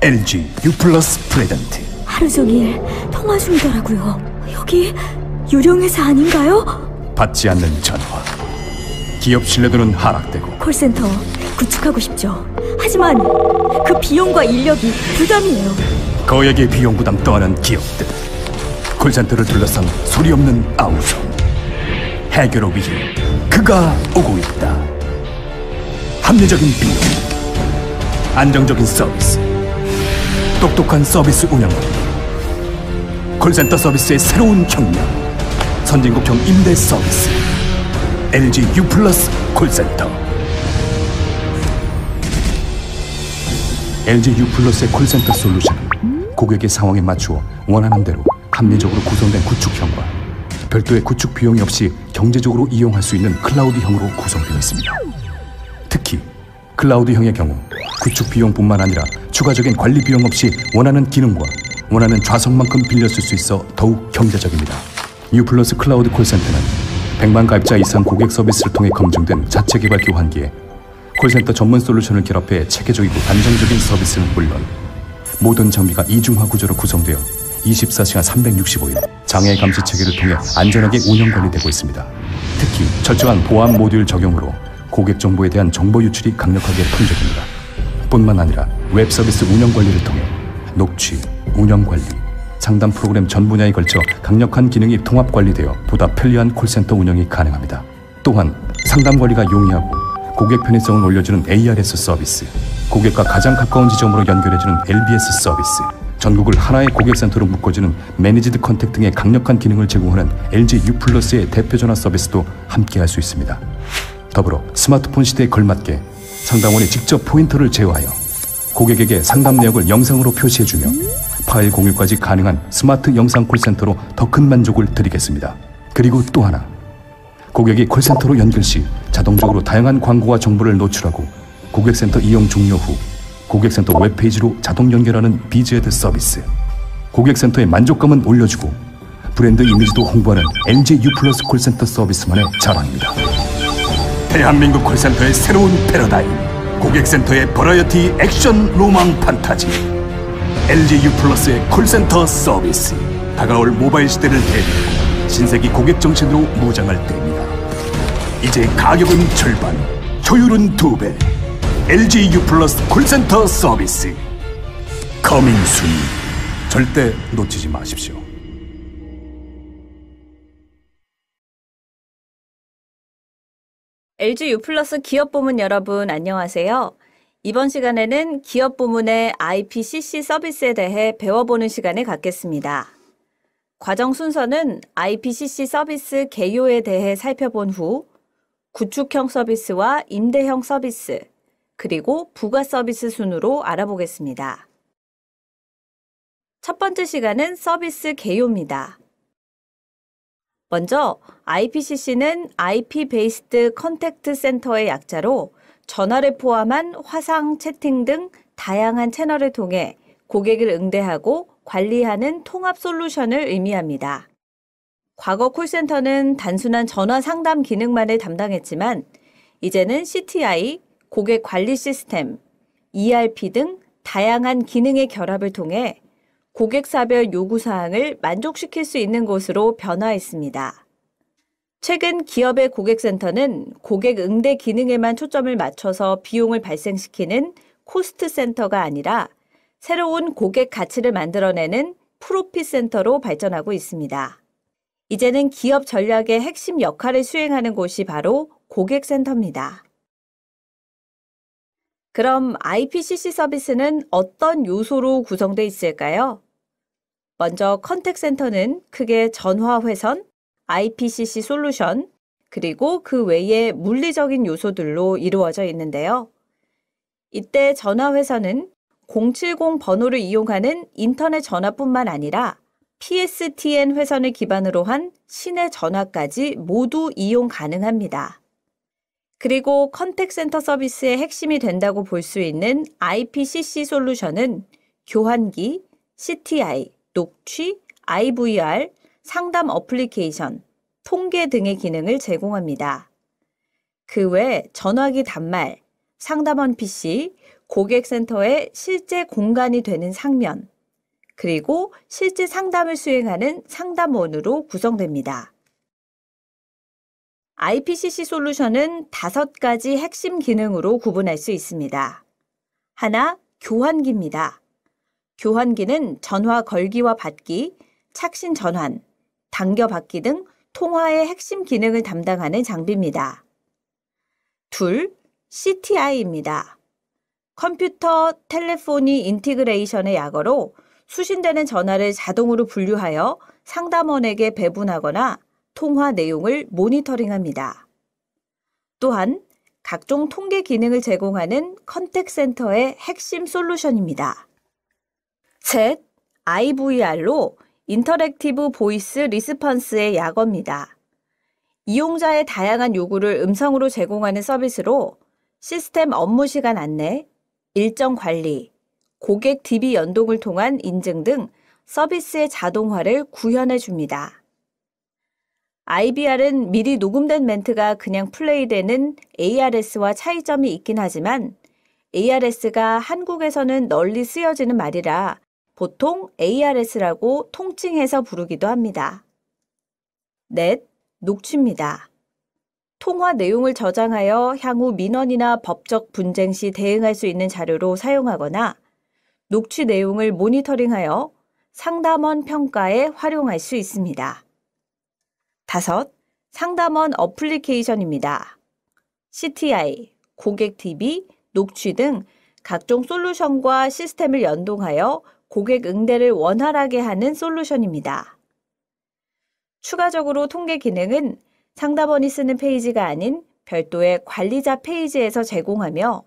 LG U 플러스 프레젠트. 하루 종일 통화 중이더라고요. 여기 유령회사 아닌가요? 받지 않는 전화, 기업 신뢰도는 하락되고 콜센터 구축하고 싶죠. 하지만 그 비용과 인력이 부담이에요. 거액의 비용 부담 떠안은 기업들, 콜센터를 둘러싼 소리 없는 아우성. 해결을 위해 그가 오고 있다. 합리적인 비용, 안정적인 서비스, 똑똑한 서비스 운영관리, 콜센터 서비스의 새로운 혁명, 선진국형 임대 서비스, LG U 플러스 콜센터. LG U 플러스의 콜센터 솔루션은 고객의 상황에 맞추어 원하는 대로 합리적으로 구성된 구축형과 별도의 구축 비용이 없이 경제적으로 이용할 수 있는 클라우드형으로 구성되어 있습니다. 특히 클라우드형의 경우 구축 비용뿐만 아니라 추가적인 관리 비용 없이 원하는 기능과 원하는 좌석만큼 빌려 쓸 수 있어 더욱 경제적입니다. U 플러스 클라우드 콜센터는 100만 가입자 이상 고객 서비스를 통해 검증된 자체 개발 교환기에 콜센터 전문 솔루션을 결합해 체계적이고 안정적인 서비스는 물론 모든 장비가 이중화 구조로 구성되어 24시간 365일 장애 감시 체계를 통해 안전하게 운영 관리되고 있습니다. 특히 철저한 보안 모듈 적용으로 고객 정보에 대한 정보 유출이 강력하게 통제됩니다. 뿐만 아니라 웹 서비스 운영 관리를 통해 녹취, 운영 관리, 상담 프로그램 전 분야에 걸쳐 강력한 기능이 통합 관리되어 보다 편리한 콜센터 운영이 가능합니다. 또한 상담 관리가 용이하고 고객 편의성을 올려주는 ARS 서비스, 고객과 가장 가까운 지점으로 연결해주는 LBS 서비스, 전국을 하나의 고객센터로 묶어주는 매니지드 컨택 등의 강력한 기능을 제공하는 LG U 플러스의 대표 전화 서비스도 함께 할 수 있습니다. 더불어 스마트폰 시대에 걸맞게 상담원이 직접 포인터를 제어하여 고객에게 상담 내역을 영상으로 표시해주며 파일 공유까지 가능한 스마트 영상 콜센터로 더 큰 만족을 드리겠습니다. 그리고 또 하나, 고객이 콜센터로 연결 시 자동적으로 다양한 광고와 정보를 노출하고 고객센터 이용 종료 후 고객센터 웹페이지로 자동 연결하는 비즈헤드 서비스, 고객센터의 만족감은 올려주고 브랜드 이미지도 홍보하는 LG U 플러스 콜센터 서비스만의 자랑입니다. 대한민국 콜센터의 새로운 패러다임, 고객센터의 버라이어티 액션 로망 판타지, LG U 플러스의 콜센터 서비스. 다가올 모바일 시대를 대비하고 신세기 고객 정신으로 무장할 때입니다. 이제 가격은 절반, 효율은 2배. LG U 플러스 콜센터 서비스. 커밍 순. 절대 놓치지 마십시오. LG U 플러스 기업 부문 여러분 안녕하세요. 이번 시간에는 기업 부문의 IPCC 서비스에 대해 배워보는 시간을 갖겠습니다. 과정 순서는 IPCC 서비스 개요에 대해 살펴본 후 구축형 서비스와 임대형 서비스, 그리고 부가 서비스 순으로 알아보겠습니다. 첫 번째 시간은 서비스 개요입니다. 먼저 IPCC는 IP 베이스드 컨택트 센터의 약자로 전화를 포함한 화상, 채팅 등 다양한 채널을 통해 고객을 응대하고 관리하는 통합 솔루션을 의미합니다. 과거 콜센터는 단순한 전화 상담 기능만을 담당했지만 이제는 CTI, 고객 관리 시스템, ERP 등 다양한 기능의 결합을 통해 고객사별 요구사항을 만족시킬 수 있는 곳으로 변화했습니다. 최근 기업의 고객센터는 고객 응대 기능에만 초점을 맞춰서 비용을 발생시키는 코스트 센터가 아니라 새로운 고객 가치를 만들어내는 프로핏 센터로 발전하고 있습니다. 이제는 기업 전략의 핵심 역할을 수행하는 곳이 바로 고객센터입니다. 그럼 IPCC 서비스는 어떤 요소로 구성되어 있을까요? 먼저 컨택센터는 크게 전화 회선, IPCC 솔루션, 그리고 그 외의 물리적인 요소들로 이루어져 있는데요. 이때 전화 회선은 070 번호를 이용하는 인터넷 전화뿐만 아니라 PSTN 회선을 기반으로 한 시내 전화까지 모두 이용 가능합니다. 그리고 컨택센터 서비스의 핵심이 된다고 볼 수 있는 IPCC 솔루션은 교환기, CTI, 녹취, IVR, 상담 어플리케이션, 통계 등의 기능을 제공합니다. 그 외 전화기 단말, 상담원 PC, 고객센터의 실제 공간이 되는 상면, 그리고 실제 상담을 수행하는 상담원으로 구성됩니다. IPCC 솔루션은 5가지 핵심 기능으로 구분할 수 있습니다. 하나, 교환기입니다. 교환기는 전화 걸기와 받기, 착신 전환, 당겨받기 등 통화의 핵심 기능을 담당하는 장비입니다. 둘, CTI입니다. 컴퓨터 텔레포니 인티그레이션의 약어로 수신되는 전화를 자동으로 분류하여 상담원에게 배분하거나 통화 내용을 모니터링합니다. 또한 각종 통계 기능을 제공하는 컨택센터의 핵심 솔루션입니다. 셋, IVR로 인터랙티브 보이스 리스폰스의 약어입니다. 이용자의 다양한 요구를 음성으로 제공하는 서비스로 시스템 업무 시간 안내, 일정 관리, 고객 DB 연동을 통한 인증 등 서비스의 자동화를 구현해 줍니다. IVR은 미리 녹음된 멘트가 그냥 플레이되는 ARS와 차이점이 있긴 하지만 ARS가 한국에서는 널리 쓰여지는 말이라 보통 ARS라고 통칭해서 부르기도 합니다. 넷, 녹취입니다. 통화 내용을 저장하여 향후 민원이나 법적 분쟁 시 대응할 수 있는 자료로 사용하거나 녹취 내용을 모니터링하여 상담원 평가에 활용할 수 있습니다. 다섯, 상담원 어플리케이션입니다. CTI, 고객 DB, 녹취 등 각종 솔루션과 시스템을 연동하여 고객 응대를 원활하게 하는 솔루션입니다. 추가적으로 통계 기능은 상담원이 쓰는 페이지가 아닌 별도의 관리자 페이지에서 제공하며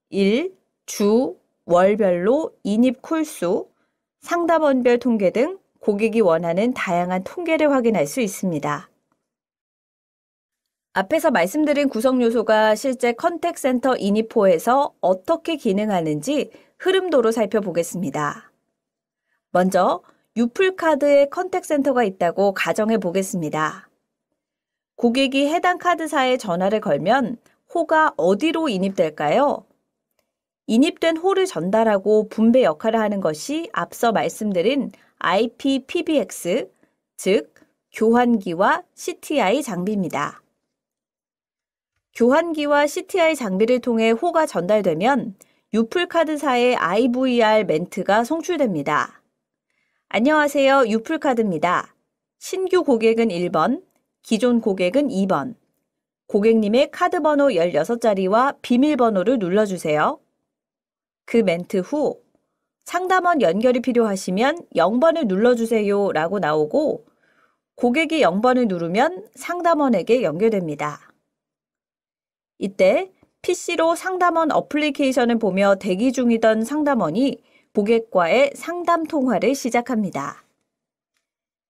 일, 주, 월별로 인입 콜수, 상담원별 통계 등 고객이 원하는 다양한 통계를 확인할 수 있습니다. 앞에서 말씀드린 구성 요소가 실제 컨택센터 이니포에서 어떻게 기능하는지 흐름도로 살펴보겠습니다. 먼저 유플카드에 컨택센터가 있다고 가정해 보겠습니다. 고객이 해당 카드사에 전화를 걸면 호가 어디로 인입될까요? 인입된 호를 전달하고 분배 역할을 하는 것이 앞서 말씀드린 IPPBX, 즉 교환기와 CTI 장비입니다. 교환기와 CTI 장비를 통해 호가 전달되면 유플카드사의 IVR 멘트가 송출됩니다. 안녕하세요, 유플카드입니다. 신규 고객은 1번, 기존 고객은 2번. 고객님의 카드 번호 16자리와 비밀번호를 눌러주세요. 그 멘트 후 상담원 연결이 필요하시면 0번을 눌러주세요 라고 나오고 고객이 0번을 누르면 상담원에게 연결됩니다. 이때 PC로 상담원 어플리케이션을 보며 대기 중이던 상담원이 고객과의 상담 통화를 시작합니다.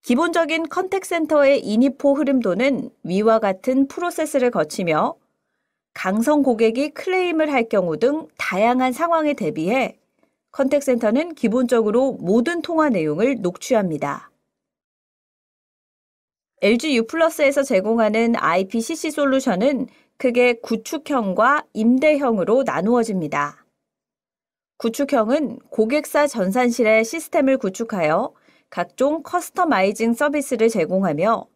기본적인 컨택센터의 인입호 흐름도는 위와 같은 프로세스를 거치며 강성 고객이 클레임을 할 경우 등 다양한 상황에 대비해 컨택센터는 기본적으로 모든 통화 내용을 녹취합니다. LG U+에서 제공하는 IPCC 솔루션은 크게 구축형과 임대형으로 나누어집니다. 구축형은 고객사 전산실에 시스템을 구축하여 각종 커스터마이징 서비스를 제공하며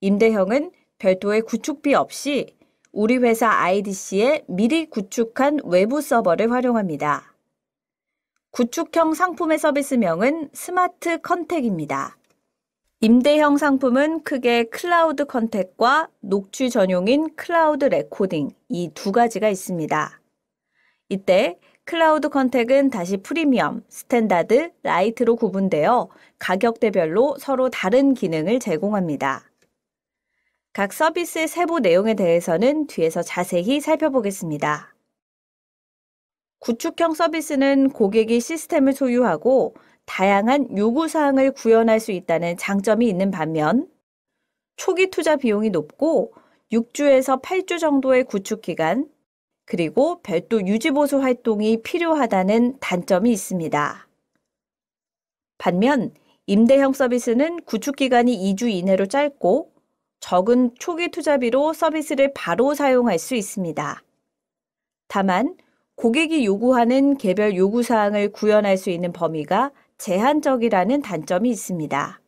임대형은 별도의 구축비 없이 우리 회사 IDC에 미리 구축한 외부 서버를 활용합니다. 구축형 상품의 서비스명은 스마트 컨택입니다. 임대형 상품은 크게 클라우드 컨택과 녹취 전용인 클라우드 레코딩 이 두 가지가 있습니다. 이때 클라우드 컨택은 다시 프리미엄, 스탠다드, 라이트로 구분되어 가격대별로 서로 다른 기능을 제공합니다. 각 서비스의 세부 내용에 대해서는 뒤에서 자세히 살펴보겠습니다. 구축형 서비스는 고객이 시스템을 소유하고 다양한 요구사항을 구현할 수 있다는 장점이 있는 반면 초기 투자 비용이 높고 6주에서 8주 정도의 구축 기간, 그리고 별도 유지보수 활동이 필요하다는 단점이 있습니다. 반면 임대형 서비스는 구축 기간이 2주 이내로 짧고 적은 초기 투자비로 서비스를 바로 사용할 수 있습니다. 다만 고객이 요구하는 개별 요구사항을 구현할 수 있는 범위가 제한적이라는 단점이 있습니다.